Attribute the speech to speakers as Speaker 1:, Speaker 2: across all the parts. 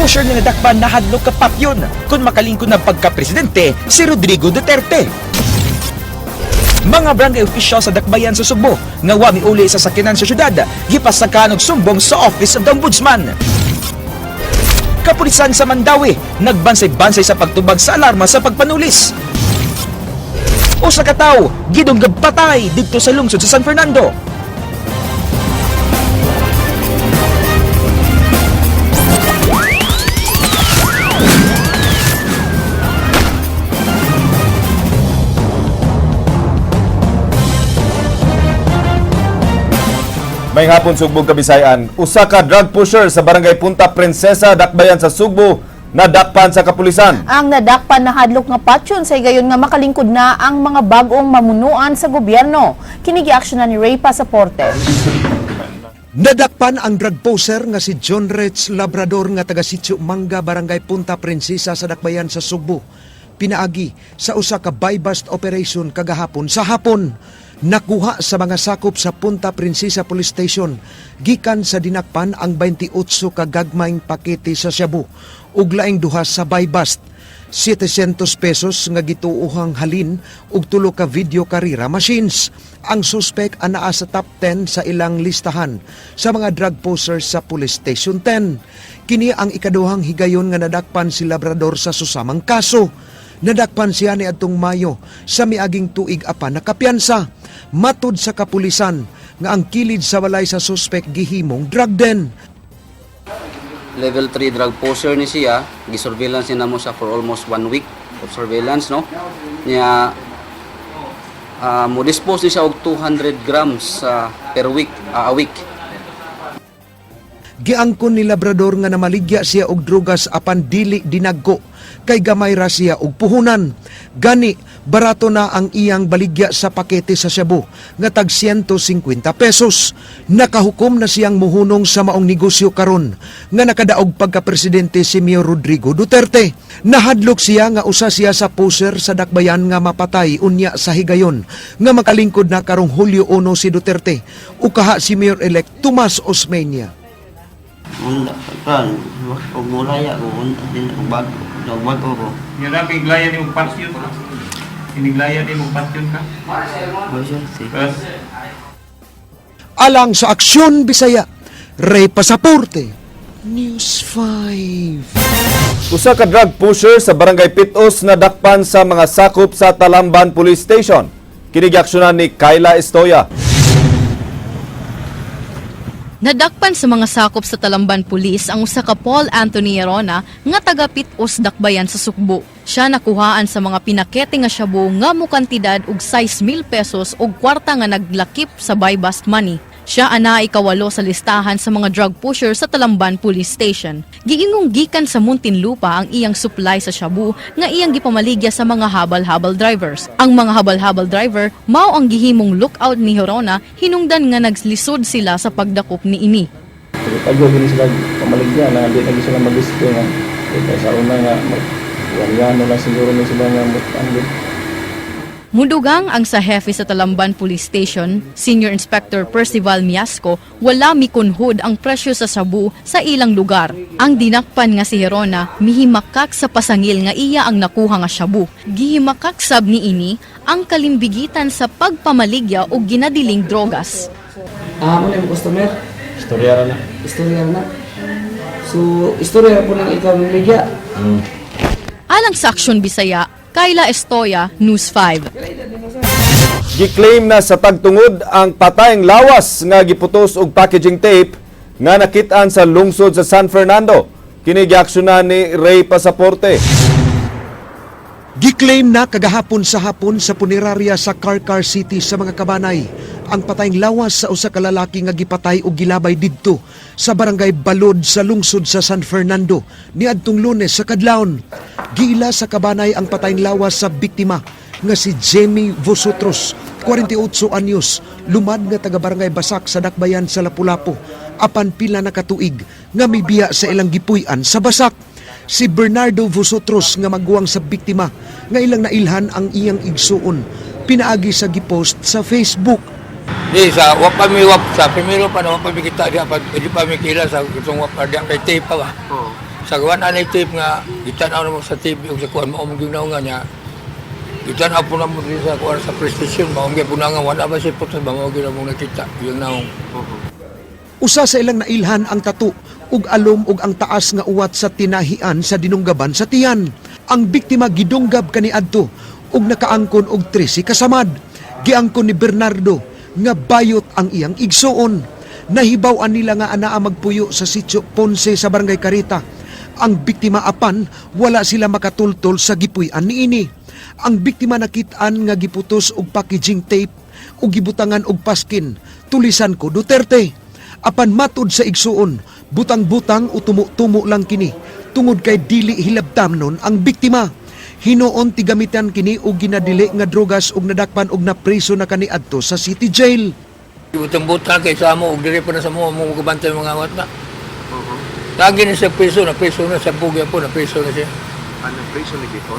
Speaker 1: Pusher nga nadakpan na hadlok ka papyon kung makalingkod ng pagka-presidente si Rodrigo Duterte. Mga barangay official sa dakbayan sa Subo nga wa miuli sa sakinan sa syudad gipasakan og sumbong sa Office of the Ombudsman. Kapulisan sa Mandawi nagbansay-bansay sa pagtubag sa alarma sa pagpanulis. Usa ka tawo gidunggab patay didto sa lungsod sa San Fernando.
Speaker 2: May hapon Sugbog Kabisayan, usa ka drug pusher sa barangay Punta Princesa, dakbayan sa Sugbo, nadakpan sa kapulisan.
Speaker 3: Ang nadakpan na hadlok nga patsyon sa gayon nga makalingkod na ang mga bagong mamunuan sa gobyerno. Kinigi-aksyonan ni Ray Pasaporte.
Speaker 4: Nadakpan ang drug poser nga si John Rich Labrador nga taga Sitio Manga, barangay Punta Princesa sa dakbayan sa Sugbo. Pinaagi sa usa ka buy-bust operation kagahapon sa hapon. Nakuha sa mga sakop sa Punta Princesa Police Station gikan sa dinakpan ang 28 ka gagmayng pakete sa shabu ug laing duha sa buy-bust. 700 pesos nga gituuhang halin ug tulo ka video karira machines. Ang suspect anaa sa top 10 sa ilang listahan sa mga drug posers sa Police Station 10. Kini ang ikaduhang higayon nga nadakpan si Labrador sa susamang kaso. Nadakpan siya ni adtong Mayo sa miaging tuig apan nakapiyansa. Matud sa kapulisan nga ang kilid sa walay sa suspect gihimong drug den.
Speaker 5: Level 3 drug poser ni siya, gisurveillance niya namo siya for almost 1 week of surveillance, no? Niya mo dispose ni siya og 200 grams per week, a week.
Speaker 4: Giangkon ni Labrador nga namaligya siya og drugas apan dili dinagko kay gamay ra siya og puhunan. Gani barato na ang iyang baligya sa pakete sa shabu nga tag 150 pesos. Nakahukom na siyang muhunong sa maong negosyo karon nga nakadaog pagka-presidente si Mayor Rodrigo Duterte. Nahadlok siya nga usa siya sa poser sa dakbayan nga mapatay unya sa higayon nga makalingkod na karong Hulyo 1 si Duterte ukaha si Mayor-elect Tomas Osmeña.
Speaker 6: Unda kan og mulaya ko din og bago ko.
Speaker 7: Yung namin glaya ni mong pasyon ka. Iniglaya ni mong pasyon ka. Tapos,
Speaker 4: Alang sa Aksyon Bisaya, Ray Pasaporte, News 5.
Speaker 2: Usa ka drug pusher sa barangay Pitos nadakpan sa mga sakop sa Talamban Police Station. Kinigi-aksyonan ni Kayla Estoya.
Speaker 8: Nadakpan sa mga sakop sa Talamban Police ang usa ka Paul Anthony Arona nga taga Pitos dakbayan sa Sugbo. Siya nakuhaan sa mga pinakete nga shabu nga mo kantidad og 6,000 pesos og kwarta nga naglakip sa buy-bust money. Siya ana ikawalo sa listahan sa mga drug pusher sa Talamban Police Station. Giingong gikan sa Muntinlupa ang iyang supply sa shabu nga iyang gipamaligya sa mga habal-habal drivers. Ang mga habal-habal driver mao ang gihimong lookout ni Horona hinungdan nga naglisod sila sa pagdakop ni ini.
Speaker 9: Pagyo gini sila pamaligya na di na sila mag-gusto nga sa una nga yan na siguro ni sila nga mutangin.
Speaker 8: Mudugang ang sa hefe sa Talamban Police Station, Senior Inspector Percival Miasco, wala mikunhod ang presyo sa sabu sa ilang lugar. Ang dinakpan nga si Herona, mihimakak sa pasangil nga iya ang nakuha nga sabu. Gihimakak sab ni ini ang kalimbigitan sa pagpamaligya o ginadiling drogas.
Speaker 6: Ano yung customer?
Speaker 9: Istorya na.
Speaker 6: Istorya na. So, istorya po ng ikaw ng ligya.
Speaker 8: Alang sa Aksyon Bisaya, Kayla Estoya, News 5.
Speaker 2: Giklaim na sa tagtungod ang patayng lawas nga giputos og packaging tape nga nakitaan sa lungsod sa San Fernando. Kinigi-aksyonan ni Ray Pasaporte.
Speaker 4: Giklaim na kagahapon sa hapon sa punerarya sa Carcar City sa mga Kabanay ang patayng lawas sa usa ka lalaki nga gipatay og gilabay didto sa barangay Balod sa lungsod sa San Fernando niadtong Lunes sa kadlawon. Giila sa Kabanay ang patayng lawas sa biktima nga si Jamie Vosotros, 48 anyos, lumad nga taga barangay Basak sa Dakbayan sa Lapu-Lapu, apan pila na katuig nga mibiya sa ilang gipuy-an sa Basak. Si Bernardo Vosotros nga magguwang sa biktima nga ilang nailhan ang iyang igsuon, pinaagi sa gipost sa Facebook.
Speaker 10: Di sa wapa mi wap sa primero pa naman pamikita dia pa di pa mi kila sa itong wapa dia kay tape pa ba. Sa gawan anay tape nga, gitanaw na mo sa TV o sa kuwan, maumag yung naunga niya. Gitanaw po na mo rin sa kuwan sa prestation, maumag po na nga, wala ba siya po sa maumag na mong nakita, yung naung.
Speaker 4: Usa sa ilang nailhan ang tattoo ug alom ug ang taas nga uwat sa tinahian sa dinunggaban sa tiyan. Ang biktima gidunggab kaniadto ug nakaangkon og 13 kasamad. Giangkon ni Bernardo nga bayot ang iyang igsuon. Nahibaw-an nila nga anaa magpuyo sa sitio Ponce sa Barangay Carita. Ang biktima apan wala sila makatultol sa gipuy-an niini. Ang biktima nakit-an nga giputos og packaging tape ug gibutangan og paskin. Tulisan ko Duterte. Apan matud sa igsuon, butang-butang o tumo-tumo lang kini. Tungod kay dili hilabtamnon ang biktima. Hinoon tigamitan kini og ginadili nga drogas ug nadakpan og napriso na kaniadto sa City Jail.
Speaker 10: Butang-butang kay sa mo, ug diri pa na sa mo, mong kabantay mga awat na. Lagi na siya preso na sa bugya po, na preso na siya.
Speaker 4: Ano priso ni Bito?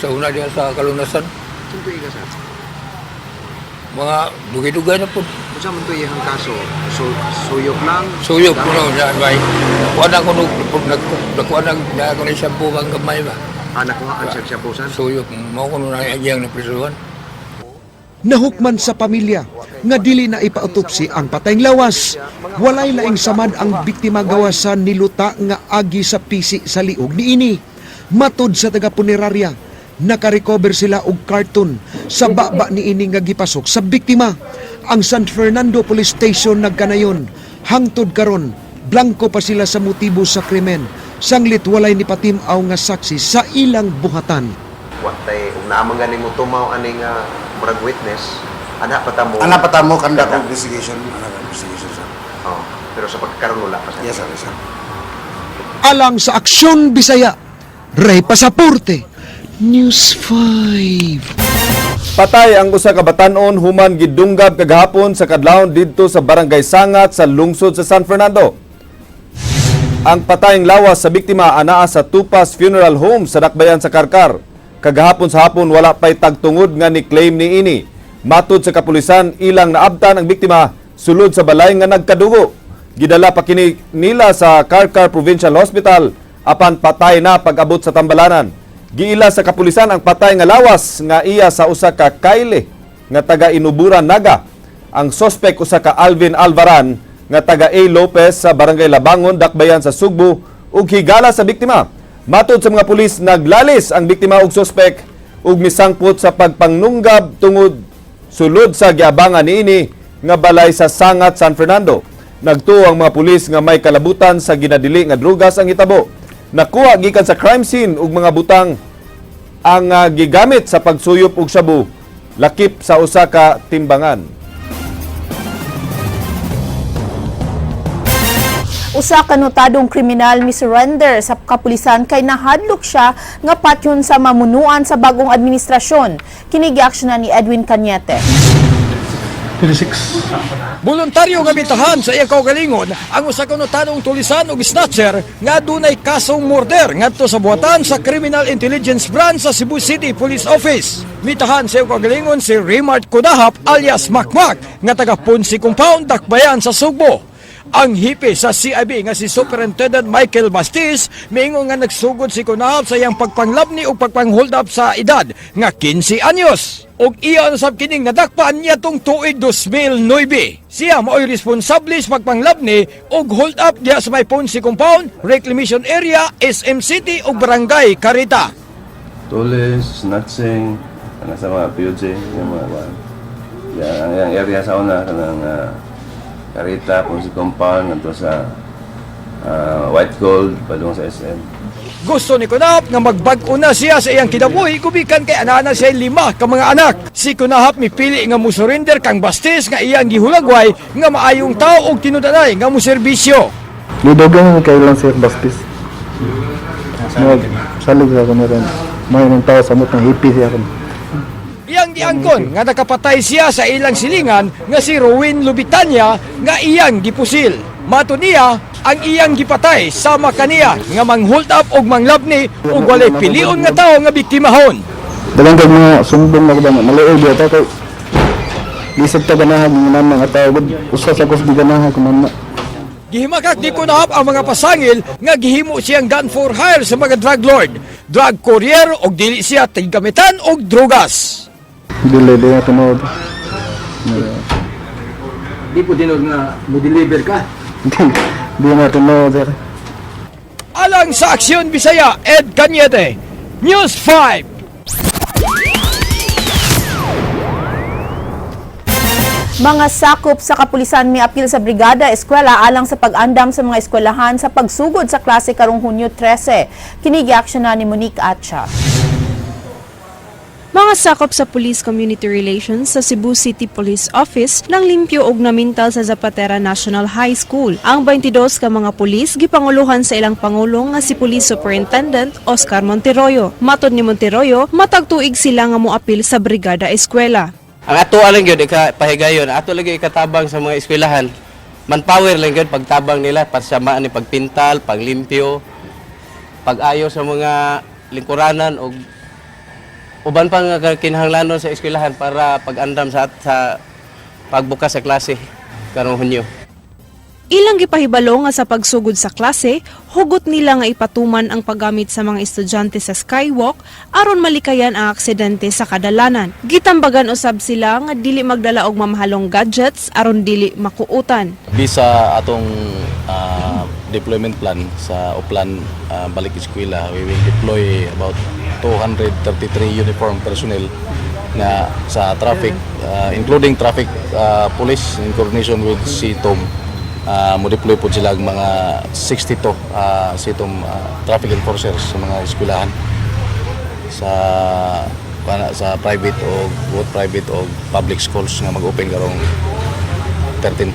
Speaker 10: Sa una diya sa kalunasan.
Speaker 4: Sunto iga sa.
Speaker 10: Mga dugay-dugay na po.
Speaker 4: Usa man to iyang kaso? Suyok lang.
Speaker 10: Suyok po na, yan bay. Nakuha na ko nakuha na ako na shampoo kang gamay ba.
Speaker 4: Nakuhaan siya pusan.
Speaker 10: Suyok, mao ko na iyang na presohan.
Speaker 4: Nahukman sa pamilya nga dili na ipautopsi ang patayng lawas. Walay laing samad ang biktima gawasan niluta nga agi sa pisi sa liog niini. Matod sa taga-punerarya, nakarecover sila og karton sa baba niini nga gipasok sa biktima. Ang San Fernando Police Station nagkanayon. Hangtod karon, blanko pa sila sa motibo sa krimen. Sanglit walay ni patimaw nga saksi sa ilang buhatan.
Speaker 11: Watay ug naamang ganing mo tumaw aning murag witness, ana
Speaker 6: patamo kanda ko investigation, sir.
Speaker 11: Oh, pero sa pagkaron wala pa sa.
Speaker 6: Yes, sir.
Speaker 4: Alang sa Aksyon Bisaya, Ray Pasaporte, News 5.
Speaker 2: Patay ang usa ka batan-on human gidunggab kagahapon sa kadlawon didto sa Barangay Sangat sa lungsod sa San Fernando. Ang patayng lawas sa biktima anaa sa Tupas Funeral Home sa Dakbayan sa Karkar. Kagahapon sa hapon wala pay tagtungod nga ni claim ni ini. Matud sa kapulisan ilang naabtan ang biktima sulod sa balay nga nagkadugo. Gidala pa kini nila sa Karkar Provincial Hospital apan patay na pag-abot sa tambalanan. Giila sa kapulisan ang patay nga lawas nga iya sa usa ka kayle nga taga Inuburan Naga. Ang sospek usa ka Alvin Alvaran nga taga A. Lopez sa Barangay Labangon, Dakbayan sa Sugbo ug higala sa biktima. Matod sa mga pulis, naglalis ang biktima ug sospek ug misangpot sa pagpangnunggab tungod sulod sa giabangan niini nga balay sa Sangat, San Fernando. Nagtuo ang mga pulis nga may kalabutan sa ginadili nga drugas ang hitabo. Nakuha gikan sa crime scene ug mga butang ang gigamit sa pagsuyop og shabu lakip sa usa ka timbangan.
Speaker 3: Usa ka notadong kriminal mi-surrender sa kapulisan kay nahadlok siya nga patyon sa mamunuan sa bagong administrasyon. Kini giaksyonan ni Edwin Cañete.
Speaker 1: Voluntaryo nga bitahan sa iyang kaugalingon ang usa ka notadong tulisan ug snatcher nga dunay kasong murder ngadto sa buhatan sa Criminal Intelligence Branch sa Cebu City Police Office. Bitahan sa iyang kaugalingon si Raymart Kudahap alias Makmak nga taga Ponce Compound, Dakbayan sa Sugbo. Ang hipe sa CIB nga si Superintendent Michael Bastis miingon nga nagsugod si Kudahap sa iyang pagpanglabni o pagpanghold up sa edad nga 15 anyos. Og iya ang sab kining nadakpan niya tong tuig 2009. Siya mao'y responsable sa pagpanglabni og hold up diya sa may Ponce Compound, Reclamation Area, SM City ug Barangay Carita.
Speaker 9: Tulis, snatching, sa mga PUJ, yung mga yung area sa una, kanang Carita, Ponce Compound, nandito sa White Gold, padung sa SM.
Speaker 1: Gusto ni Kunahap nga magbag-o na siya sa iyang kinabuhi kubikan kay anana siya 5 ka mga anak. Si Kunahap mipili nga musurrender kang Bastis nga iyang gihulagway nga maayong tao og tinudanay nga muserbisyo.
Speaker 9: Lidogan kay lang Sir Bastis. Salig sa kanya rin. May nang tao samot ng hippie siya rin.
Speaker 1: Iyang giangkon nga nakapatay siya sa ilang silingan nga si Rowin Lubitanya nga iyang gipusil. Mato niya ang iyang gipatay sama kaniya nga mang-hold up og manglabni ug walay pilion nga tao nga biktimahon.
Speaker 9: Dalang kag mga sumbong na ba maliog ata kay bisag ta ganahan ng mga tao gud usa sa kus di ganahan kuno.
Speaker 10: Gihimakak di kunahap ang mga pasangil nga gihimo siyang gun for hire sa mga drug lord, drug courier o dili siya tigamitan og drogas.
Speaker 12: Dili na tunod.
Speaker 10: Di po dinod nga mo deliver ka.
Speaker 12: Di na tunod, sir.
Speaker 10: Alang sa Aksyon Bisaya, Ed Cañete, News 5.
Speaker 3: Mga sakop sa kapulisan may apil sa brigada eskwela alang sa pag-andam sa mga eskwelahan sa pagsugod sa klase karong Hunyo 13. Kini-action na ni Monique Atcha.
Speaker 13: Mga sakop sa Police Community Relations sa Cebu City Police Office nang limpyo og namintal sa Zapatera National High School. Ang 22 ka mga pulis gipanguluhan sa ilang pangulo nga si Police Superintendent Oscar Monteroyo. Matod ni Monteroyo, matag tuig sila nga moapil sa brigada eskwela.
Speaker 14: Ang ato lang yun, pahigayon, ato lagi ikatabang sa mga eskwelahan. Manpower lang yun, pagtabang nila, pasamaan ni pagpintal, paglimpyo, pag-ayo sa mga lingkuranan o uban pang kinahanglanon sa eskwelahan para pag-andam sa pagbukas sa klase karong Hunyo.
Speaker 13: Ilang gipahibalo nga sa pagsugod sa klase, hugot nila nga ipatuman ang paggamit sa mga estudyante sa skywalk aron malikayan ang aksidente sa kadalanan. Gitambagan usab sila nga dili magdala og mamahalong gadgets aron dili makuutan.
Speaker 15: Bisa atong deployment plan sa Oplan balik eskwela, we will deploy about 233 uniformed personnel na sa traffic, including traffic police in coordination with CTOM. Mo deploy po sila mga 62 CTOM traffic enforcers sa mga eskwelahan sa private o both private o public schools nga mag-open karong 13.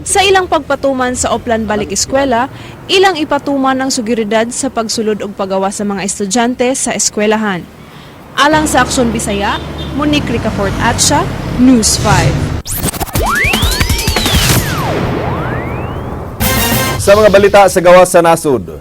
Speaker 13: Sa ilang pagpatuman sa Oplan Balik Eskwela, ilang ipatuman ang seguridad sa pagsulod og pagawa sa mga estudyante sa eskwelahan. Alang sa Aksyon Bisaya, Monique Ricafort Atcha, News 5.
Speaker 2: Sa mga balita sa gawas sa nasud.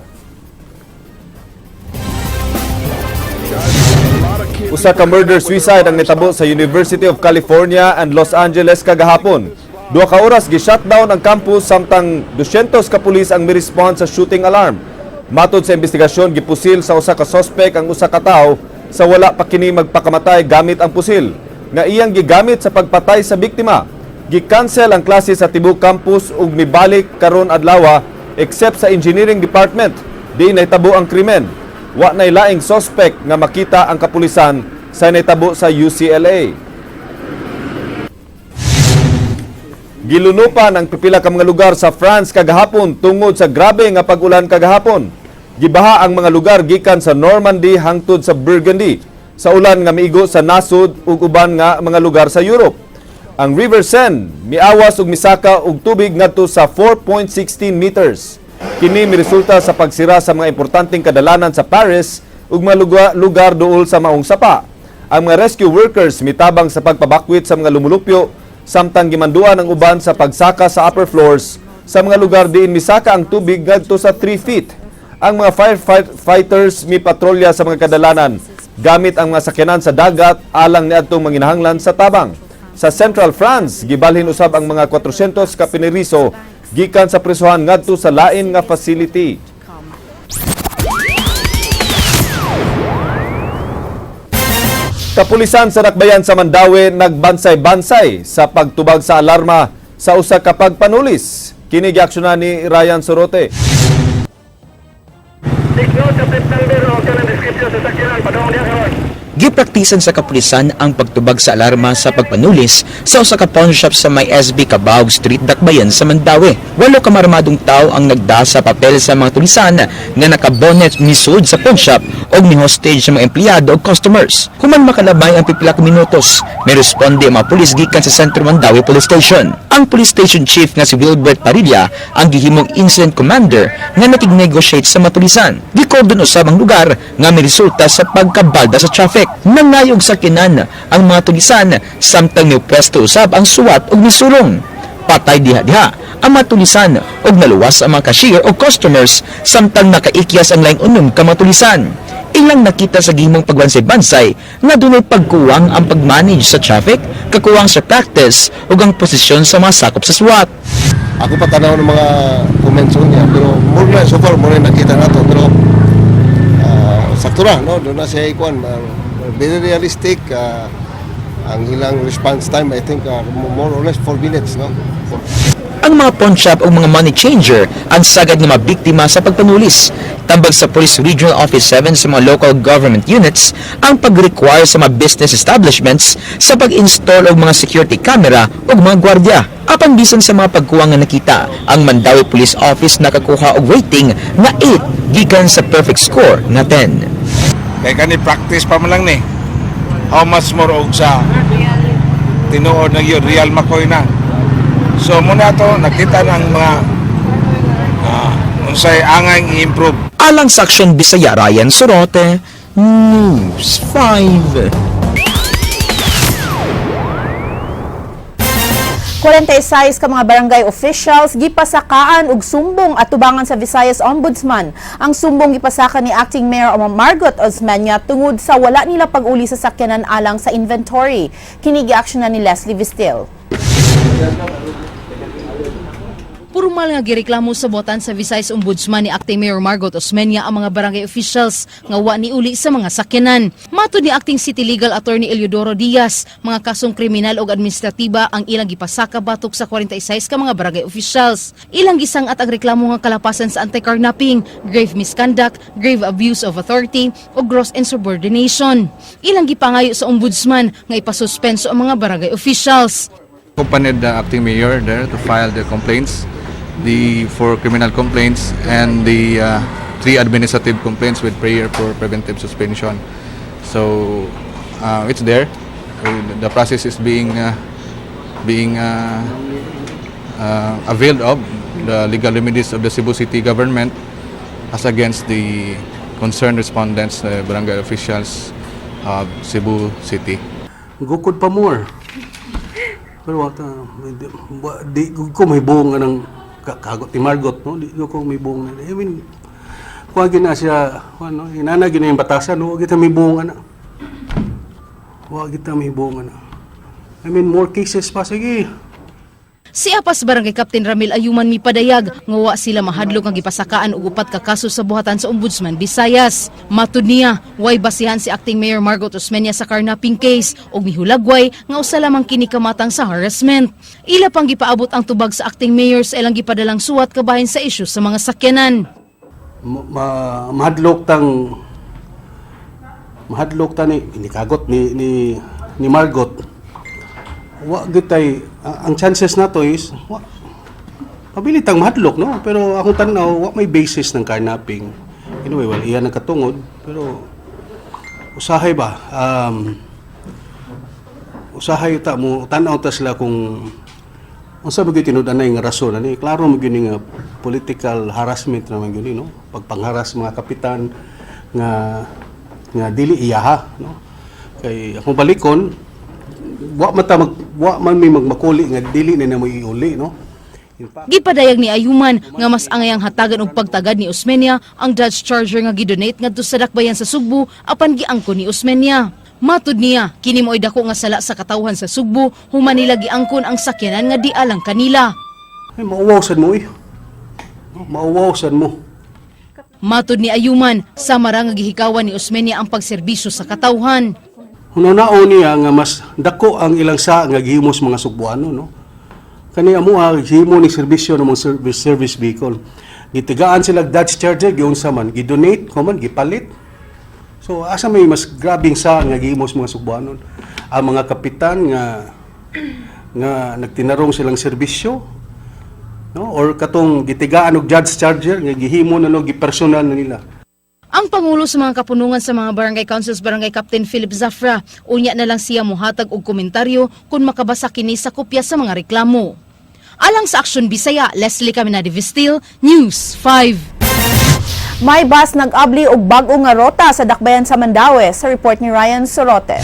Speaker 2: Usa ka murder-suicide ang nitabo sa University of California and Los Angeles kagahapon. 2 ka oras gi-shutdown ang campus samtang 200 ka pulis ang mi-respond sa shooting alarm. Matod sa investigasyon, gipusil sa usa ka suspect ang usa ka tawo sa wala pa kini magpakamatay gamit ang pusil nga iyang gigamit sa pagpatay sa biktima. Gi-cancel ang klase sa tibuok campus ug mibalik karon adlaw except sa engineering department. Di nahitabo ang krimen. Wa nay laing suspect nga makita ang kapulisan sa nahitabo sa UCLA. Gilunupan ang pipila ka mga lugar sa France kagahapon tungod sa grabe nga pag-ulan kagahapon. Gibaha ang mga lugar gikan sa Normandy hangtod sa Burgundy sa ulan nga miigo sa nasud ug uban nga mga lugar sa Europe. Ang River Seine miawas ug misaka og tubig ngadto sa 4.16 meters. Kini miresulta sa pagsira sa mga importanteng kadalanan sa Paris ug mga lugar duol sa maong sapa. Ang mga rescue workers mitabang sa pagpabakwit sa mga lumulupyo samtang gimanduan ang uban sa pagsaka sa upper floors sa mga lugar diin misaka ang tubig ngadto sa 3 feet. Ang mga firefighters mipatrolya sa mga kadalanan gamit ang mga sakyanan sa dagat alang niadtong manginahanglan sa tabang. Sa Central France, gibalhin usab ang mga 400 ka piniriso gikan sa presohan ngadto sa lain nga facility. Kapulisan sa Dakbayan sa Mandawi nagbansay-bansay sa pagtubag sa alarma sa usa ka pagpanulis. Kini giaksyonan ni Ryan Sorote.
Speaker 1: Gipraktisan sa kapulisan ang pagtubag sa alarma sa pagpanulis sa usa ka pawn shop sa may SB Cabao Street, Dakbayan sa Mandawi. 8 ka marmadong tao ang nagda sa papel sa mga tulisan nga nakabonet misud sa pawn shop o ni hostage sa mga empleyado o customers. Human makalabay ang pipila ka minutos, may responde ang mga pulis gikan sa Sentro Mandawi Police Station. Ang police station chief nga si Wilbert Parilla ang gihimong incident commander nga nakig-negotiate sa mga tulisan. Gikordon usab ang lugar nga may resulta sa pagkabalda sa traffic. Nangayog sa kinan ang mga tulisan samtang nipresto usab ang suwat ug misulong. Patay diha-diha ang mga tulisan ug naluwas ang mga cashier o customers samtang nakaikyas ang laing unom ka mga tulisan. Ilang nakita sa gihimong pagbansay-bansay nga dunay pagkuwang ang pagmanage sa traffic, kakuwang sa practice ug ang posisyon sa mga sakop sa SWAT.
Speaker 16: Ako pa tanaw ng mga na, so far, muna nakita na to. Pero, sakto na, no? Doon na siya ikuan. Very realistic. Ang ilang response time, I think, more or less 4 minutes, no?
Speaker 1: Ang mga pawn shop o mga money changer ang sagad ng mga biktima sa pagpanulis. Tambag sa Police Regional Office 7 sa mga local government units ang pag-require sa mga business establishments sa pag-install og mga security camera o mga gwardya. Apan bisan sa mga pagkuha nga nakita, ang Mandawi Police Office nakakuha og rating na 8 gikan sa perfect score nga 10.
Speaker 17: Kaya kani practice pa man lang ni. How much more og sa tinuod na yun, real makoy na. So muna to, nakita ng mga unsay angay i-improve.
Speaker 1: Alang sa Aksyon Bisaya, Ryan Sorote, News 5.
Speaker 3: 46 ka mga barangay officials gipasakaan og sumbong at tubangan sa Visayas Ombudsman. Ang sumbong gipasaka ni Acting Mayor Margot Osmeña tungod sa wala nila pag-uli sa sakyanan alang sa inventory. Kini gi-aksyonan ni Leslie Vistil.
Speaker 8: Formal nga gireklamo sa botan sa Visayas Ombudsman ni Acting Mayor Margot Osmeña ang mga barangay officials nga wa ni uli sa mga sakyanan. Matud ni Acting City Legal Attorney Eliodoro Diaz, mga kasong kriminal o administratiba ang ilang gipasaka batok sa 46 ka mga barangay officials. Ilang gisang at ang reklamo nga kalapasan sa anti-carnapping, grave misconduct, grave abuse of authority o gross insubordination. Ilang gipangayo sa ombudsman nga ipasuspenso ang mga barangay officials.
Speaker 18: Accompanied the acting mayor there to file the complaints, the 4 criminal complaints and the 3 administrative complaints with prayer for preventive suspension. So it's there. The process is being availed of the legal remedies of the Cebu City government as against the concerned respondents, barangay officials of Cebu City.
Speaker 19: Gukod pa more. Pero di ko may buong ng kagot ni Margot, no? Di ko may buong na. I mean, kuha gina siya, ano, inana gina yung batasan, no? Wag kita may buong na. Wag kita may buong na. I mean, more cases pa, sige.
Speaker 8: Si Apas Barangay Captain Ramil Ayuman mipadayag nga wa sila mahadlok nga gipasakaan og upat ka kaso sa buhatan sa Ombudsman Visayas. Matud niya, way basihan si Acting Mayor Margot Osmeña sa carnapping case ug mihulagway nga usa lamang kini kamatang sa harassment. Ila pang gipaabot ang tubag sa Acting Mayor sa ilang gipadalang suwat kabahin sa isyu sa mga sakyanan.
Speaker 19: Mahadlok ta ni inikagot ni Margot. Wa gitay ang chances na to is pabilitang mahadlok, no, pero akong tanaw wa may basis ng carnapping. Anyway, well, iyan nagkatungod, pero usahay ba usahay ta mo tanaw ta sila kung unsa ba gyud tinud-anay nga rason ani klaro mo gyud nga political harassment naman gyud, no, pagpangharas mga kapitan nga dili iyaha, no, kay akong balikon wa man may magmakuli nga dili na mo iuli, no.
Speaker 8: Gipadayag ni Ayuman nga mas angayang hatagan og pagtagad ni Osmeña ang Dodge Charger nga gidonate ngadto sa dakbayan sa Sugbo apan giangkon ni Osmeña. Matud niya, kini mo'y dako nga sala sa katawhan sa Sugbo, human nila giangkon ang sakyanan nga di alang kanila.
Speaker 19: Ay, mauwawsan mo eh. Mauwawsan mo.
Speaker 8: Matud ni Ayuman, samara nga gihikawan ni Osmeña ang pagserbisyo sa katawhan.
Speaker 19: Hunanao niya nga mas dako ang ilang sa nga gihimos mga Sugboano, no. Kani amo gihimo ni serbisyo ng mga service vehicle. Gitigaan sila Dodge Charger giunsa man, gidonate ko man gipalit. So asa may mas grabing sa nga gihimos mga Sugboano. Ang mga kapitan nga nagtinarong silang serbisyo, no, or katong gitigaan og Dodge Charger nga gihimo na no gipersonal na nila.
Speaker 8: Ang Pangulo sa mga kapunungan sa mga barangay councils Barangay Captain Philip Zafra, unya na lang siya muhatag og komentaryo kung makabasa kini sa kopya sa mga reklamo. Alang sa Aksyon Bisaya, Leslie Caminadi Vistil, News 5.
Speaker 3: May bus nag-abli og bag-o nga rota sa dakbayan sa Mandawi, sa report ni Ryan Sorote.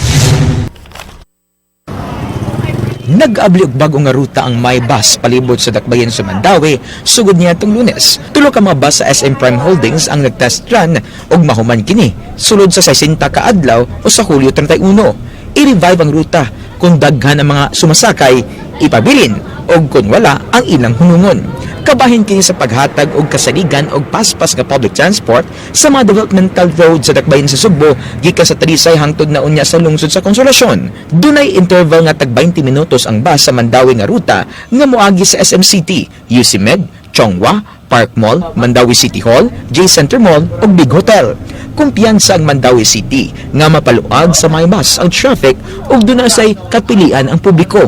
Speaker 1: Nag-abli og bag-o nga ruta ang may bus palibot sa dakbayan sa Mandawi sugod niya itong Lunes. Tulo ka mga bus sa SM Prime Holdings ang nagtest run og mahuman kini sulod sa 60 ka adlaw o sa Hulyo 31. I-revive ang ruta kung daghan ang mga sumasakay, ipabilin o kung wala ang ilang hunungon. Kabahin kini sa paghatag og kasaligan og paspas nga public transport sa mga developmental road sa dakbayan sa Subo gikan sa Talisay hangtod na unya sa lungsod sa Konsolasyon. Dunay interval nga tag 20 minutos ang bus sa Mandawi nga ruta nga moagi sa SM City, UC Med, Chongwa, Park Mall, Mandawi City Hall, J Center Mall ug Big Hotel. Kumpiyansa ang Mandawi City nga mapaluag sa mga bus ang traffic ug dunay kapilian ang publiko.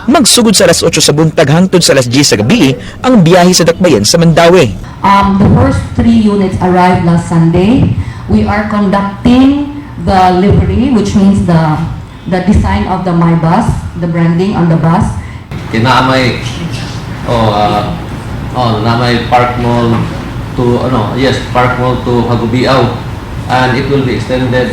Speaker 1: Magsugod sa alas 8 sa buntag hangtod sa alas 10 sa gabi ang biyahe sa dakbayan sa Mandawi.
Speaker 20: The first 3 units arrived last Sunday. We are conducting the livery, which means the design of the My Bus, the branding on the bus.
Speaker 21: Kinamay namay Park Mall to Park Mall to Hagubiaw, and it will be extended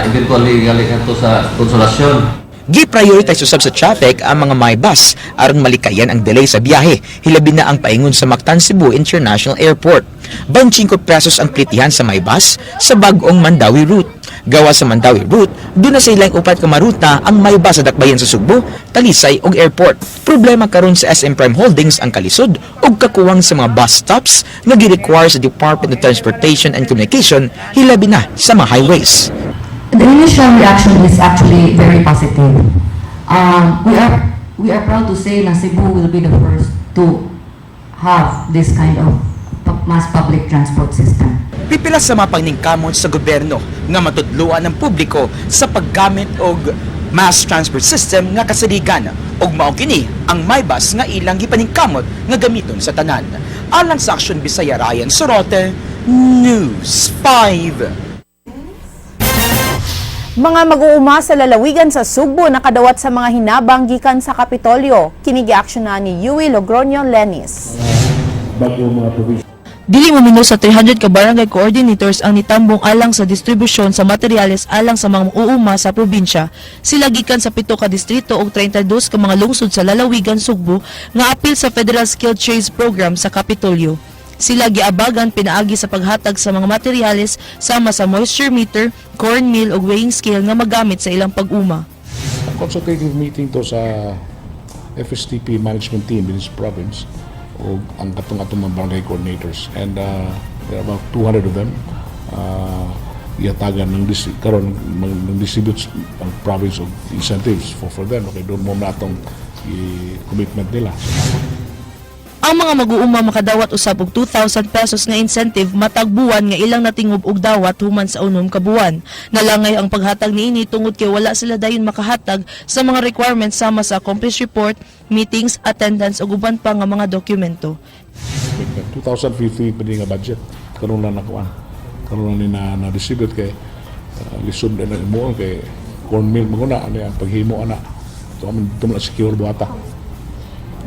Speaker 21: eventually galing ato sa Konsolasyon.
Speaker 1: Gi-prioritize usab sa traffic ang mga My Bus aron malikayan ang delay sa biyahe, hilabi na ang paingon sa Mactan Cebu International Airport. 25 pesos ang plitihan sa My Bus sa bag-ong Mandawi route. Gawa sa Mandawi route, doon na sa ilang upat ka maruta ang My Bus sa dakbayan sa Subo, Talisay ug airport. Problema karon sa SM Prime Holdings ang kalisod ug kakuwang sa mga bus stops nga gi-require sa Department of Transportation and Communication, hilabi na sa mga highways.
Speaker 20: The initial reaction is actually very positive. We are proud to say na Cebu will be the first to have this kind of mass public transport system.
Speaker 1: Pipila sa mga pangningkamon sa gobyerno nga matudluan ng publiko sa paggamit og mass transport system nga kasaligan ug mao kini ang My Bus nga ilang gipaningkamot nga gamiton sa tanan. Alang sa Aksyon Bisaya, Ryan Sorote, News 5.
Speaker 3: Mga mag-uuma sa lalawigan sa Subo nakadawat sa mga hinabang gikan sa Kapitolyo. Kini gi-aksyonan ni Yui Logroño Lenis.
Speaker 22: Dili mamino sa 300 ka barangay coordinators ang nitambong alang sa distribusyon sa materyales alang sa mga mag-uuma sa probinsya. Sila gikan sa 7 ka distrito ug 32 ka mga lungsod sa lalawigan Subo nga apil sa Federal Skilled Trades Program sa Kapitolyo. Sila giabagan pinaagi sa paghatag sa mga materyales sama sa moisture meter, corn mill ug weighing scale nga magamit sa ilang pag-uma.
Speaker 23: Consultative meeting to sa FSTP management team in this province o ang katong mga barangay coordinators, and there are about 200 of them. Iatagan ng karon ng distribute ang province of incentives for them. Okay, doon mo na itong commitment nila.
Speaker 22: Ang mga mag-uuma makadawat usab og 2,000 pesos nga incentive matag buwan nga ilang natingob og dawat human sa unom ka buwan. Nalangay ang paghatag niini tungod kay wala sila dayon makahatag sa mga requirements sama sa accomplish report, meetings, attendance ug uban pa nga mga dokumento.
Speaker 23: 2050 pa nga budget karon na nakuha. Karon na na-distribute kay lisod na mo kay corn mill maguna ano ang paghimo ana. So amin tumla secure buhata.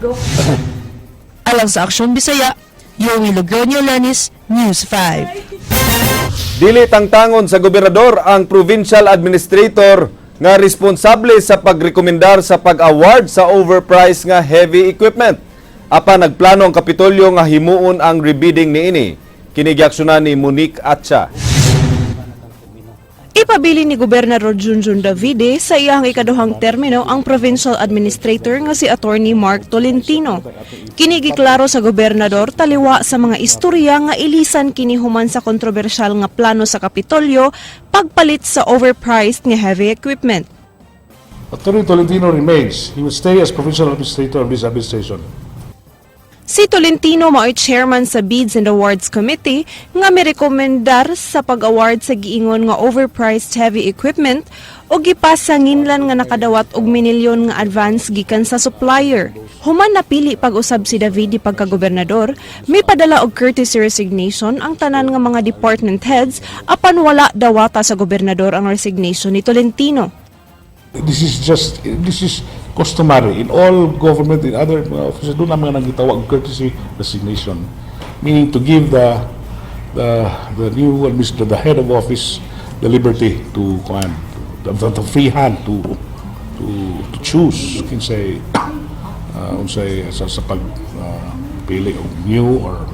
Speaker 22: Go. Alang sa Aksyon Bisaya, Yui Logroño Lenis, News 5.
Speaker 2: Dili tangtangon sa gobernador ang provincial administrator nga responsable sa pagrekomendar sa pag-award sa overpriced nga heavy equipment. Apan nagplano ang Kapitolyo nga himuon ang rebidding niini. Kini giaksyonan ni Monique Atcha.
Speaker 13: Ipabili ni Gobernador Junjun Davide sa iyang ikaduhang termino ang provincial administrator nga si Attorney Mark Tolentino. Kini giklaro sa gobernador taliwa sa mga istorya nga ilisan kini human sa kontrobersyal nga plano sa Kapitolyo pagpalit sa overpriced nga heavy equipment.
Speaker 23: Attorney Tolentino remains. He will stay as provincial administrator of this administration.
Speaker 13: Si Tolentino mao'y chairman sa Bids and Awards Committee nga mirekomendar sa pag-award sa giingon nga overpriced heavy equipment o gipasa nginlan nga nakadawat og minilyon nga advance gikan sa supplier. Human napili pag-usab si Davide pagka-gobernador, may padala og courtesy resignation ang tanan nga mga department heads apan wala dawata sa gobernador ang resignation ni Tolentino.
Speaker 23: This is customary in all government, in other offices. Doon naman nagitawag courtesy resignation, meaning to give the new administrator, the head of office, the liberty to the free hand to choose kinsay sa pagpili og new or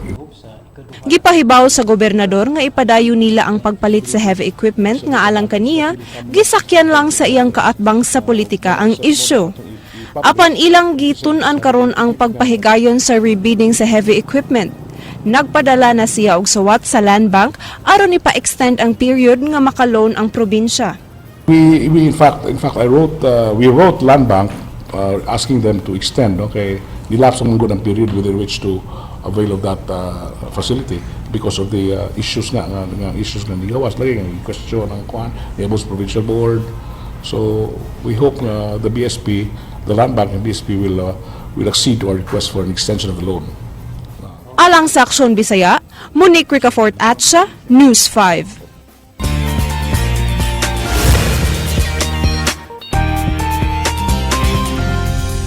Speaker 13: Gipahibaw sa gobernador nga ipadayon nila ang pagpalit sa heavy equipment nga alang kaniya, gisakyan lang sa iyang kaatbang sa politika ang issue. Apan ilang gitun-an karon ang pagpahigayon sa rebidding sa heavy equipment. Nagpadala na siya og suwat sa Land Bank aron ipa-extend ang period nga makaloan ang probinsya.
Speaker 23: We in fact we wrote Land Bank asking them to extend, okay, nilapse ang good ang period within which to avail of that facility because of the issues nga nigawas lagi nga question ang kuan Nebos Provincial Board. So we hope the BSP, the Land Bank and BSP will accede to our request for an extension of the loan.
Speaker 13: Alang sa Aksyon Bisaya, Monique Ricafort Atsa, News 5.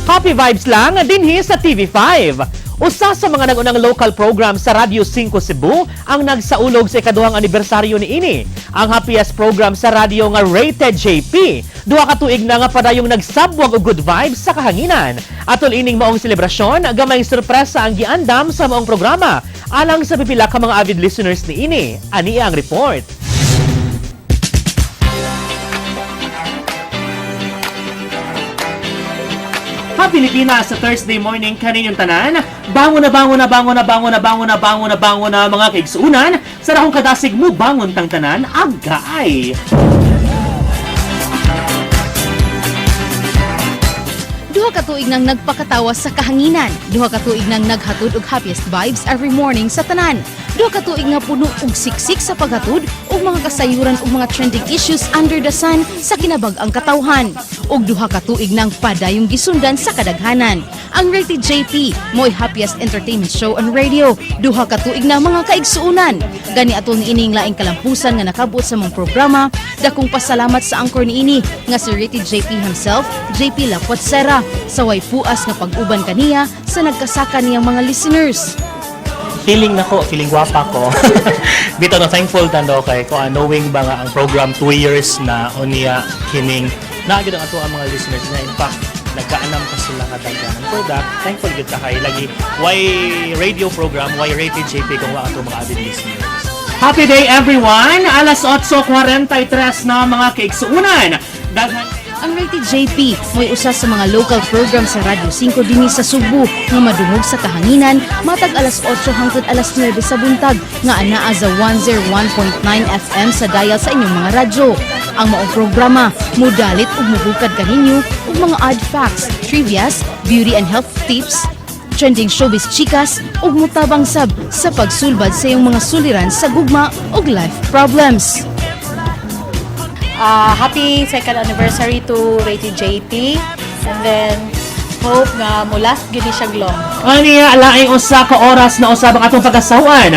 Speaker 5: Happy vibes lang dinhi sa TV5. Usa sa mga nagunang local program sa Radio 5 Cebu ang nagsaulog sa ikaduhang anibersaryo ni ini. Ang happiest program sa radio nga Rated JP. Duha ka tuig na nga padayong nagsabwag og good vibes sa kahanginan. Atol ining maong selebrasyon, gamay sorpresa ang giandam sa maong programa. Alang sa pipila ka mga avid listeners ni ini. Ani ang report. Pilipinas sa Thursday morning kaninyong tanan. Bangon na mga kaigsuunan. Sa rahong kadasig mo bangon tang tanan, agay.
Speaker 8: Duha ka tuig nang nagpakatawa sa kahanginan. Duha ka tuig nang naghatod og happiest vibes every morning sa tanan. Duha ka tuig nga puno og siksik sa paghatod og mga kasayuran og mga trending issues under the sun sa kinabag-ang katawhan. Og duha ka tuig nang padayong gisundan sa kadaghanan. Ang Rated JP mo'y happiest entertainment show on radio. Duha ka tuig na mga kaigsuunan. Gani atol ni ining laing kalampusan nga nakabuot sa mong programa. Dakong pasalamat sa angkor ni ini nga si Rated JP himself, JP Lapuatsera, sa way puas nga pag-uban kaniya sa nagkasaka niyang mga listeners.
Speaker 5: Feeling gwapa ko. Bito na thankful tando kay ko knowing ba nga ang program 2 years na unya kining naagid ang ato ang mga listeners na in fact nagkaanam pa sila kadaghanan for that. Thankful gid ta kay lagi why radio program, why Rated JP kung wa ato mga avid listeners. Happy day everyone! Alas 8:43 na mga kaigsuunan.
Speaker 8: Ang Rated JP mo'y usa sa mga local program sa Radio 5 dinhi sa Subo nga madungog sa kahanginan matag alas 8 hangtod alas 9 sa buntag nga anaa sa 101.9 FM sa dial sa inyong mga radyo. Ang maong programa modalit ug mubukad kaninyo og mga odd facts, trivias, beauty and health tips, trending showbiz chikas ug mutabang sab sa pagsulbad sa iyong mga suliran sa gugma ug life problems.
Speaker 7: Happy second anniversary to Rated JP, and then hope nga mo last gini siya glong.
Speaker 5: Aniya alaing usa ka oras na usab ang atong pagasawan.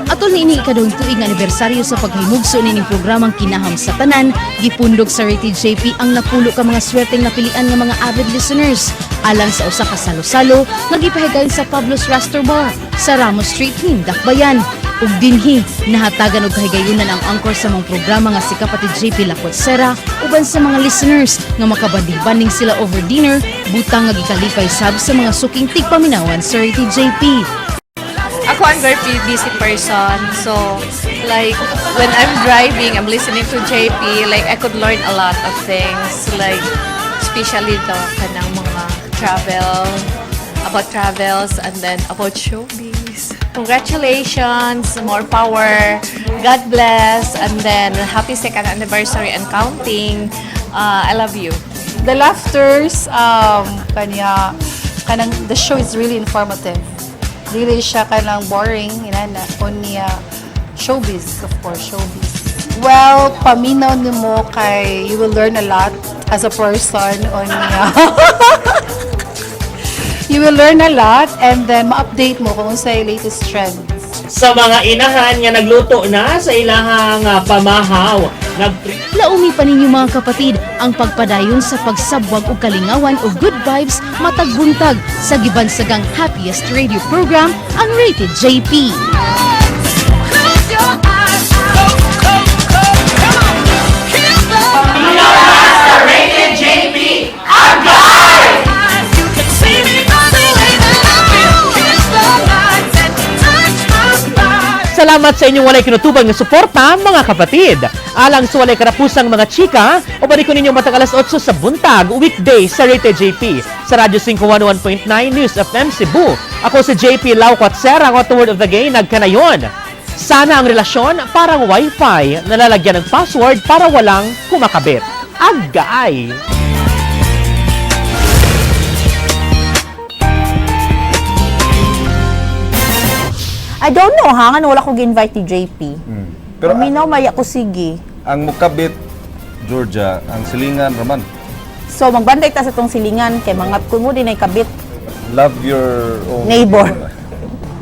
Speaker 8: Atol ni ini ikaduhang tuig nga anibersaryo sa paghimugso nining programang Kinaham sa Tanan, gipundog sa Rated JP ang napulo ka mga swerteng napilian nga mga avid listeners. Alang sa usa ka salo-salo nga gipahigayon sa Pablo's Rasta Bar sa Ramos Street, Dakbayan. Ug dinhi nahatagan og kahigayunan ang angkor sa mga programa nga si kapatid JP Lapuatsera uban sa mga listeners nga makabanding-banding sila over dinner, butang nga gikalipay sab sa mga suking tigpaminawan sa Rated JP.
Speaker 7: Ako, I'm very busy person, so like when I'm driving, I'm listening to JP, like I could learn a lot of things, like especially the kanang mga about travels, and then about showbiz. Congratulations, more power, God bless, and then happy second anniversary and counting. I love you.
Speaker 11: The laughters, the show is really informative. Really siya kanang boring, kunya showbiz, of course, showbiz. Well, paminaw nimo kay you will learn a lot as a person on you will learn a lot and then ma-update mo kung sa latest trends.
Speaker 5: Sa mga inahan nga nagluto na sa ilahang pamahaw.
Speaker 8: Laumi pa ninyo mga kapatid ang pagpadayon sa pagsabwag o kalingawan o good vibes matagbuntag sa gibansagang happiest radio program, ang Rated JP.
Speaker 5: Rated JP, agay! Salamat sa inyong walay kinutubang ng suporta, mga kapatid. Alang sa walay karapusang mga chika, o balik ko ninyo matang alas 8 sa buntag, weekday sa Rete JP, sa Radyo 511.9 News FM Cebu. Ako si JP Lau Quatsera, ang word of the day, nagkanayon. Sana ang relasyon parang wifi, nalalagyan ng password para walang kumakabit. Agay!
Speaker 3: I don't know ha, nga wala ko gi-invite ni JP.
Speaker 2: Pero
Speaker 3: Paminaw maya ko sige.
Speaker 2: ang mukabit, Georgia, ang silingan raman.
Speaker 3: So magbanday ta sa tong silingan kay mga kun mo din ay kabit
Speaker 2: Love your own
Speaker 3: neighbor.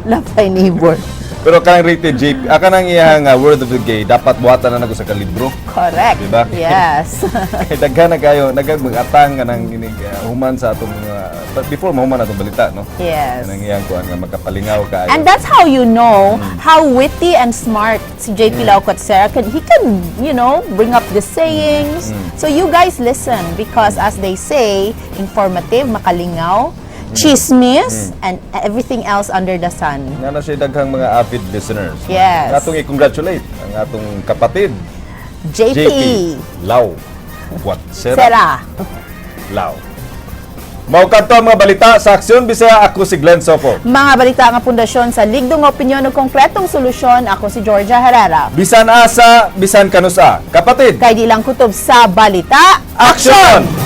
Speaker 3: Love thy neighbor.
Speaker 2: Pero kanang rated JP, kanang iyang word of the day, dapat buhatan na nago sa kalibro.
Speaker 3: Correct.
Speaker 2: Diba?
Speaker 3: Yes.
Speaker 2: Kay daghan na kayo, nagag-atang kanang human sa atong but before mahuman atong balita, no?
Speaker 3: Yes.
Speaker 2: Kanang iyang kuan nga makapalingaw kaayo.
Speaker 3: And that's how you know how witty and smart si JP Lau Quatsera can. He can, you know, bring up the sayings. So you guys listen because as they say, informative, makalingaw, chismis, and everything else under the sun.
Speaker 2: Nga na siya daghang mga avid listeners.
Speaker 3: Yes.
Speaker 2: Nga atong i-congratulate ang atong kapatid,
Speaker 3: JP
Speaker 2: Lau Quatsera.
Speaker 3: Sera.
Speaker 2: Lau. Mao kadto ang mga balita sa Aksyon Bisaya. Ako si Glenn Sopo.
Speaker 3: Mga balita nga pundasyon sa ligdong opinyon ug konkretong solusyon. Ako si Georgia Herrera.
Speaker 2: Bisan asa, bisan kanusa. Kapatid,
Speaker 3: Kay di lang kutob sa balita,
Speaker 2: aksyon!